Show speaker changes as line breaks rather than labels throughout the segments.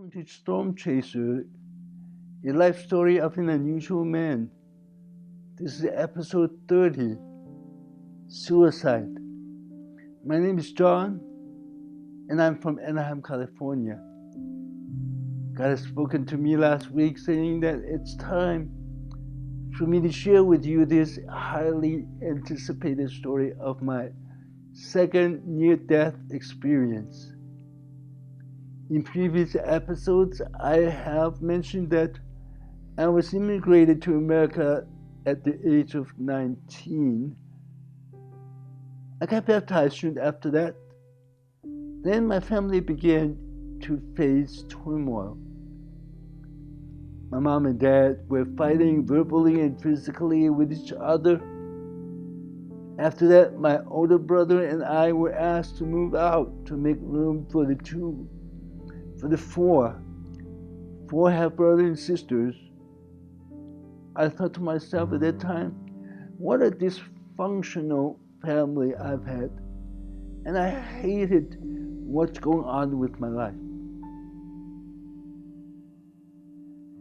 Welcome to Storm Chaser, a life story of an unusual man. This is episode 30, Suicide. My name is John, and I'm from Anaheim, California. God has spoken to me last week saying that it's time for me to share with you this highly anticipated story of my second near-death experience. In previous episodes, I have mentioned that I was immigrated to America at the age of 19. I got baptized soon after that. Then my family began to face turmoil. My mom and dad were fighting verbally and physically with each other. After that, my older brother and I were asked to move out to make room for the four half-brothers and sisters. I thought to myself at that time, what a dysfunctional family I've had. And I hated what's going on with my life.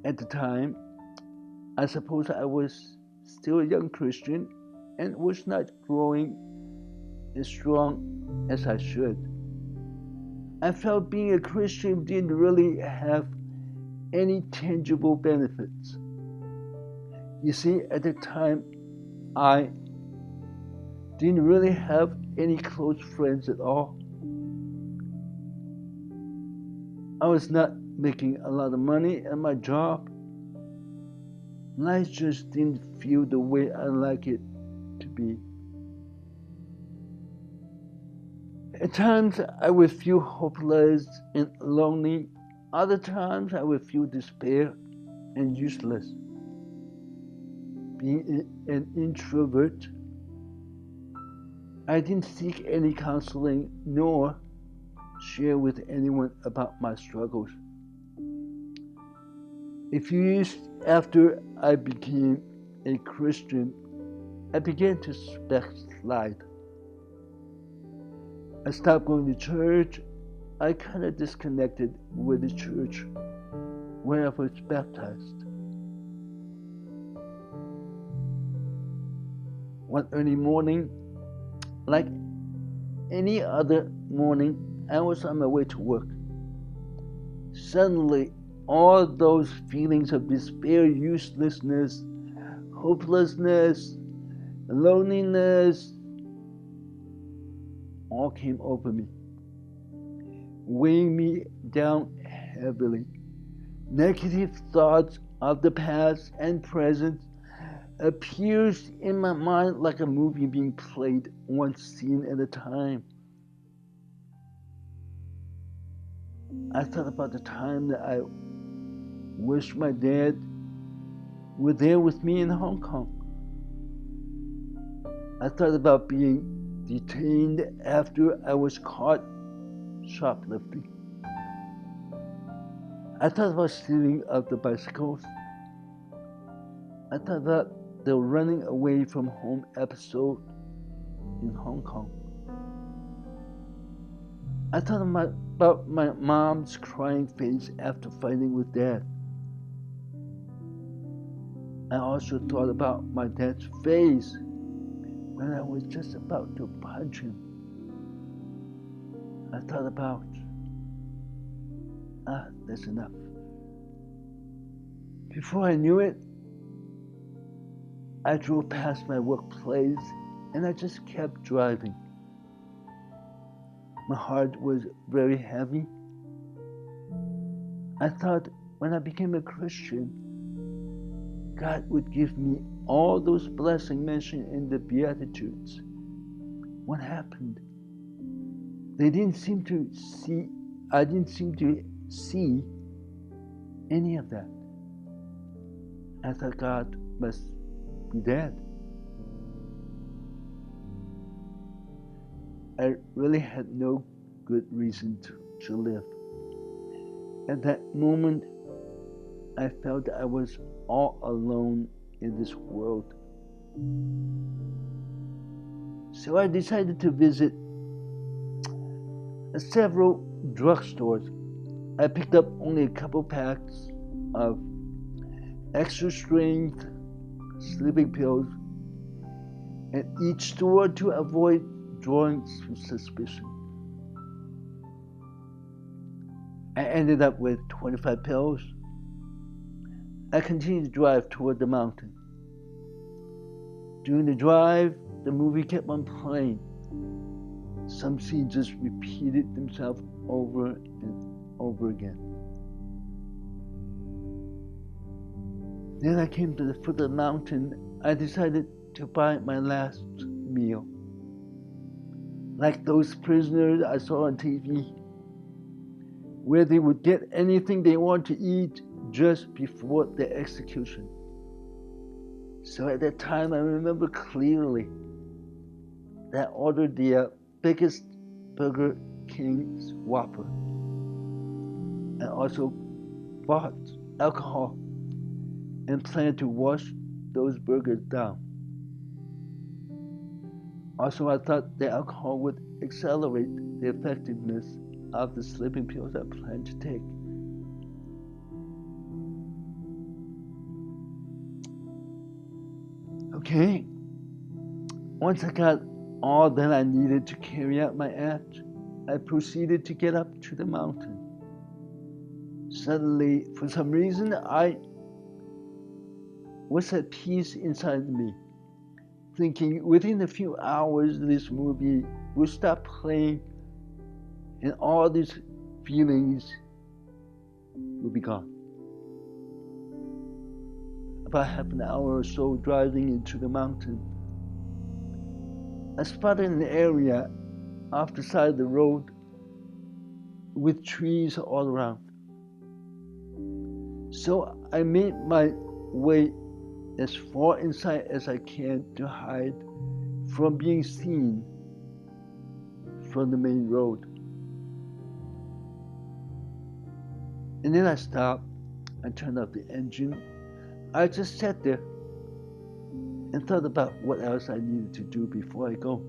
At the time, I suppose I was still a young Christian and was not growing as strong as I should. I felt being a Christian didn't really have any tangible benefits. You see, at the time, I didn't really have any close friends at all. I was not making a lot of money at my job. Life just didn't feel the way I like it to be. At times, I would feel hopeless and lonely. Other times, I would feel despair and useless. Being an introvert, I didn't seek any counseling nor share with anyone about my struggles. A few years after I became a Christian, I began to backslide. I stopped going to church. I kind of disconnected with the church where I was baptized. One early morning, like any other morning, I was on my way to work. Suddenly, all those feelings of despair, uselessness, hopelessness, loneliness, all came over me, weighing me down heavily. Negative thoughts of the past and present appears in my mind like a movie being played one scene at a time. I thought about the time that I wished my dad were there with me in Hong Kong. I thought about being detained after I was caught shoplifting. I thought about stealing of the bicycles. I thought about the running away from home episode in Hong Kong. I thought about my mom's crying face after fighting with dad. I also thought about my dad's face when I was just about to punch him. I thought about, that's enough. Before I knew it, I drove past my workplace and I just kept driving. My heart was very heavy. I thought when I became a Christian, God would give me all those blessings mentioned in the Beatitudes. What happened? I didn't seem to see any of that. I thought God must be dead. I really had no good reason to live. At that moment, I felt I was all alone in this world. So I decided to visit several drugstores. I picked up only a couple packs of extra strength sleeping pills at each store to avoid drawing suspicion. I ended up with 25 pills. I continued to drive toward the mountain. During the drive, the movie kept on playing. Some scenes just repeated themselves over and over again. Then I came to the foot of the mountain. I decided to buy my last meal. Like those prisoners I saw on TV, where they would get anything they want to eat just before their execution. So at that time, I remember clearly that I ordered the biggest Burger King's Whopper. I also bought alcohol and planned to wash those burgers down. Also, I thought the alcohol would accelerate the effectiveness of the sleeping pills I planned to take. Okay, once I got all that I needed to carry out my act, I proceeded to get up to the mountain. Suddenly, for some reason, I was at peace inside me, thinking within a few hours this movie would stop playing and all these feelings would be gone. About half an hour or so driving into the mountain, I spotted an area off the side of the road with trees all around. So I made my way as far inside as I can to hide from being seen from the main road. And then I stopped, I turned off the engine. I just sat there and thought about what else I needed to do before I go.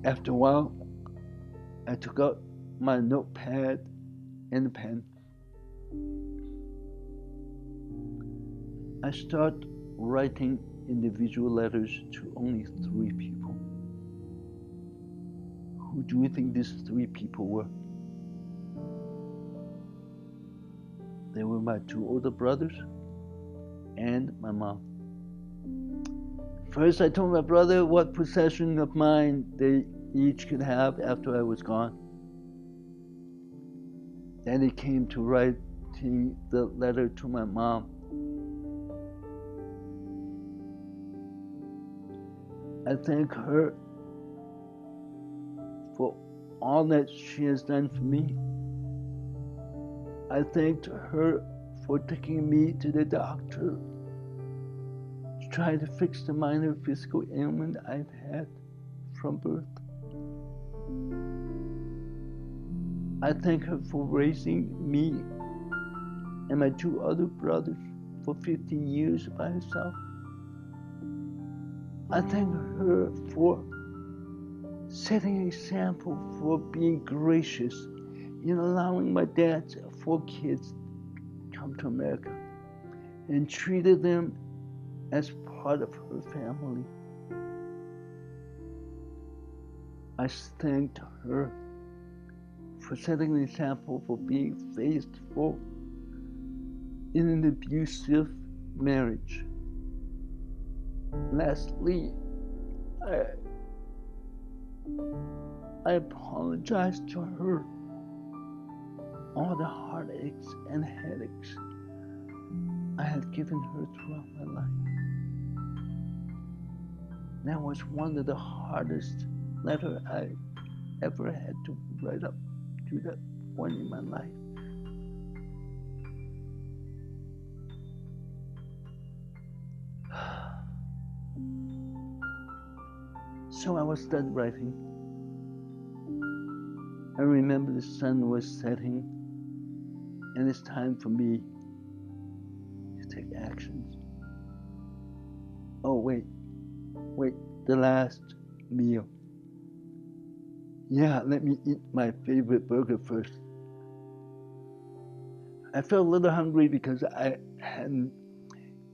After a while, I took out my notepad and a pen. I started writing individual letters to only 3 people. Who do you think these 3 people were? They were my 2 older brothers and my mom. First, I told my brother what possession of mine they each could have after I was gone. Then it came to writing the letter to my mom. I thank her for all that she has done for me. I thanked her for taking me to the doctor to try to fix the minor physical ailment I've had from birth. I thank her for raising me and my 2 other brothers for 15 years by herself. I thank her for setting an example for being gracious in allowing my dad's 4 kids to come to America and treated them as part of her family. I thanked her for setting an example for being faithful in an abusive marriage. Lastly, I apologize to her all the heartaches and headaches I had given her throughout my life. That was one of the hardest letters I ever had to write up to that point in my life. So I was done writing. I remember the sun was setting, and it's time for me to take actions. Oh, wait, the last meal. Yeah, let me eat my favorite burger first. I felt a little hungry because I hadn't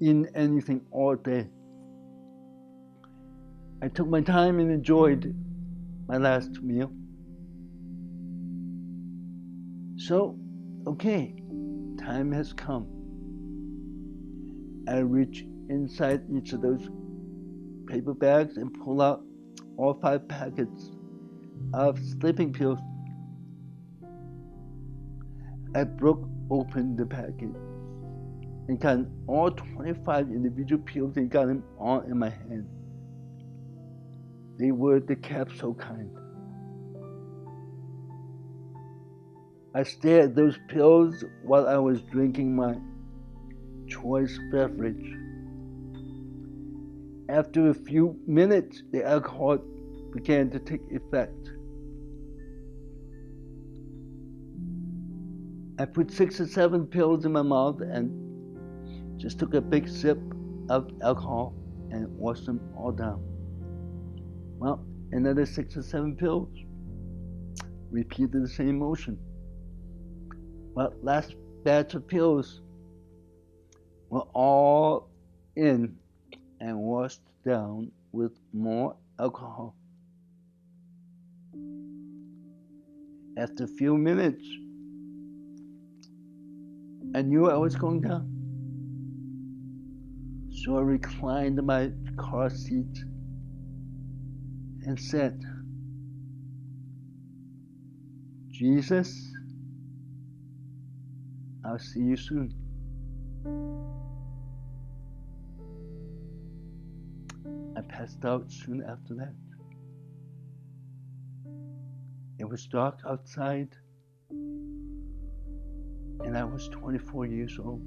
eaten anything all day. I took my time and enjoyed my last meal. So, okay, time has come. I reach inside each of those paper bags and pull out all 5 packets of sleeping pills. I broke open the packet and got all 25 individual pills and got them all in my hand. They were the capsule kind. I stared at those pills while I was drinking my choice beverage. After a few minutes, the alcohol began to take effect. I put 6 or 7 pills in my mouth and just took a big sip of alcohol and washed them all down. Well, another 6 or 7 pills. Repeated the same motion. Well, last batch of pills were all in and washed down with more alcohol. After a few minutes, I knew I was going down. So I reclined in my car seat and said, Jesus, I'll see you soon. I passed out soon after that. It was dark outside, and I was 24 years old.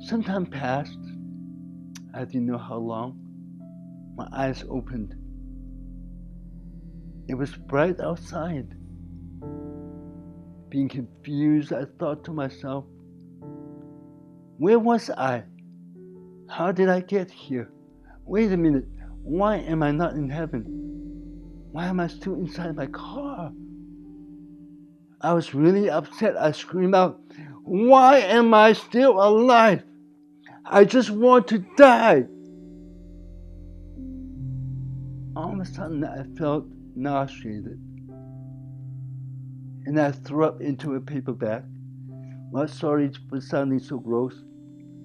Some time passed. I didn't know how long. My eyes opened. It was bright outside. Being confused, I thought to myself, where was I? How did I get here? Wait a minute, why am I not in heaven? Why am I still inside my car? I was really upset. I screamed out, why am I still alive? I just want to die. All of a sudden, I felt nauseated, and I threw up into a paper bag. Well, sorry for sounding so gross,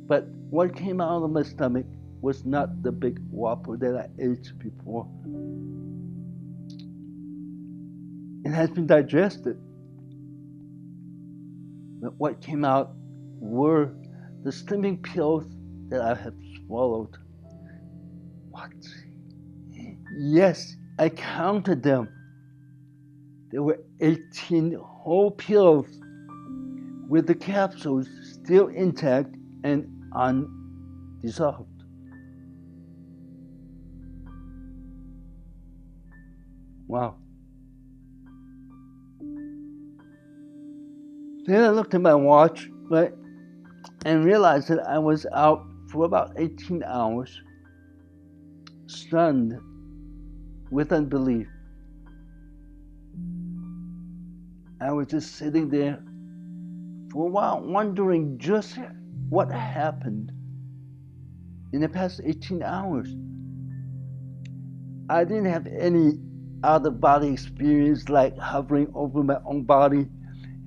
but what came out of my stomach was not the big whopper that I ate before. It has been digested. But what came out were the sleeping pills that I had swallowed. What? Yes, I counted them. There were 18 whole pills with the capsules still intact and undissolved. Wow. Then I looked at my watch, right, and realized that I was out for about 18 hours, stunned with unbelief. I was just sitting there for a while, wondering just what happened in the past 18 hours. I didn't have any out-of-body experience like hovering over my own body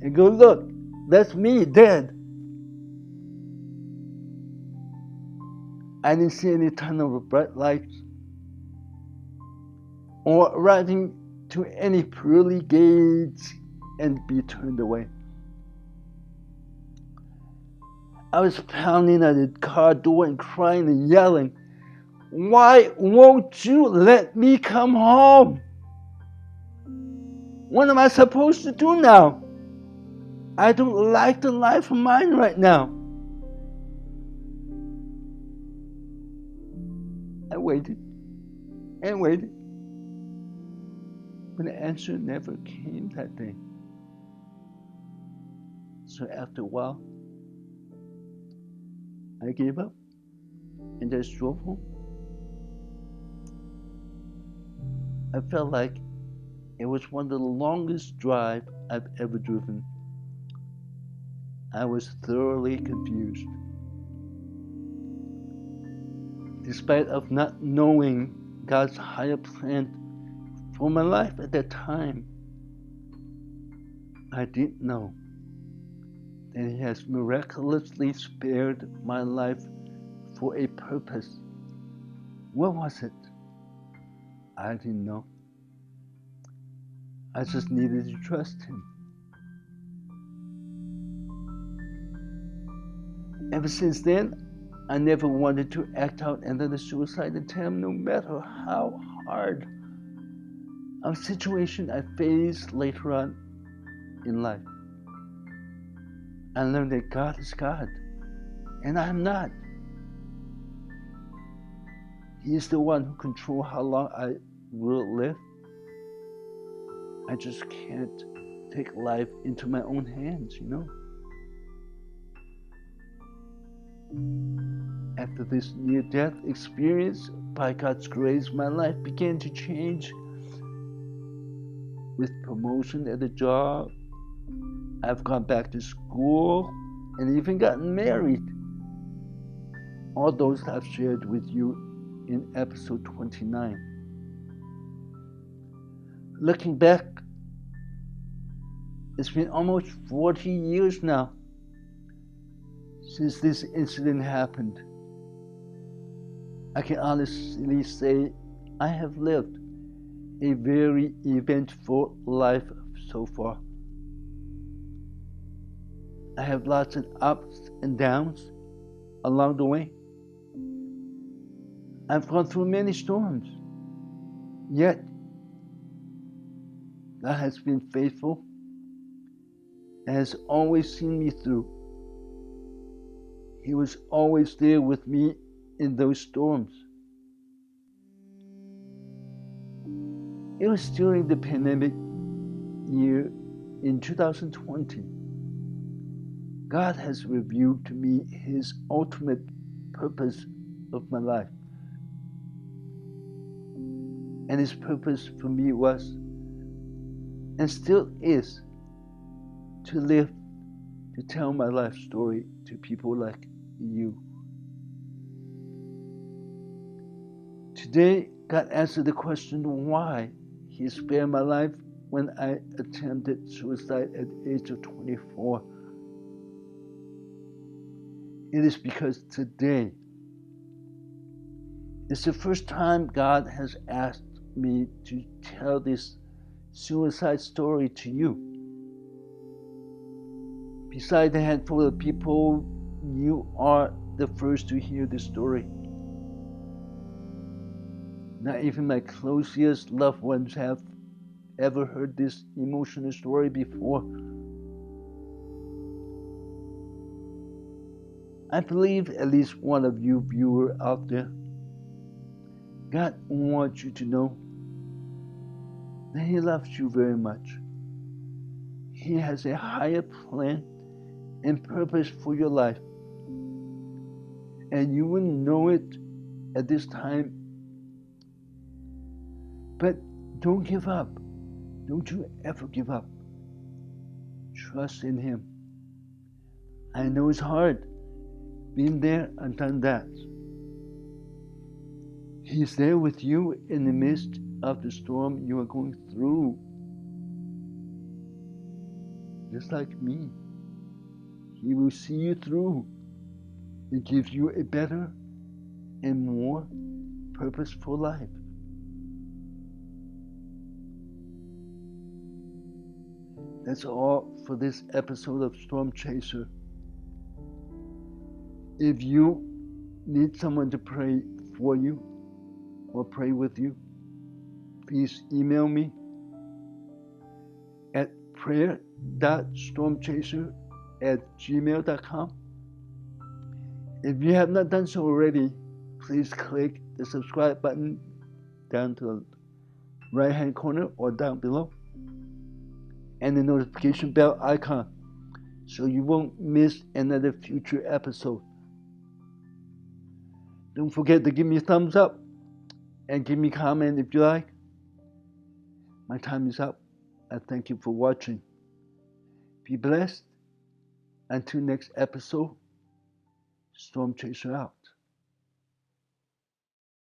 and go, look, that's me, dead. I didn't see any tunnel of bright lights or arriving to any pearly gates and be turned away. I was pounding at the car door and crying and yelling, why won't you let me come home? What am I supposed to do now? I don't like the life of mine right now. I waited and waited, but the answer never came that day. So after a while, I gave up and just drove home. I felt like it was one of the longest drives I've ever driven. I was thoroughly confused. Despite of not knowing God's higher plan for my life at that time, I did know that He has miraculously spared my life for a purpose. What was it? I didn't know. I just needed to trust Him. Ever since then, I never wanted to act out another suicide attempt, no matter how hard a situation I faced later on in life. I learned that God is God, and I'm not. He is the one who controls how long I will live. I just can't take life into my own hands, After this near-death experience, by God's grace, my life began to change. With promotion at the job, I've gone back to school and even gotten married. All those I've shared with you in episode 29. Looking back, it's been almost 40 years now since this incident happened. I can honestly say I have lived a very eventful life so far. I have lots of ups and downs along the way. I've gone through many storms, yet God has been faithful and has always seen me through. He was always there with me in those storms. It was during the pandemic year in 2020. God has revealed to me His ultimate purpose of my life. And His purpose for me was, and still is, to live, to tell my life story to people like you. Today, God answered the question why He spared my life when I attempted suicide at the age of 24. It is because today is the first time God has asked me to tell this suicide story to you. Besides a handful of people, you are the first to hear this story. Not even my closest loved ones have ever heard this emotional story before. I believe at least one of you viewers out there, God wants you to know that He loves you very much. He has a higher plan and purpose for your life. And you wouldn't know it at this time. But don't give up. Don't you ever give up. Trust in Him. I know it's hard. Been there and done that. He's there with you in the midst of the storm you are going through. Just like me. He will see you through and give you a better and more purposeful life. That's all for this episode of Storm Chaser. If you need someone to pray for you or pray with you, please email me at prayer.stormchaser@gmail.com. If you have not done so already, please click the subscribe button down to the right hand corner or down below, and the notification bell icon so you won't miss another future episode. Don't forget to give me a thumbs up and give me a comment if you like. My time is up. I thank you for watching. Be blessed. Until next episode, Storm Chaser out.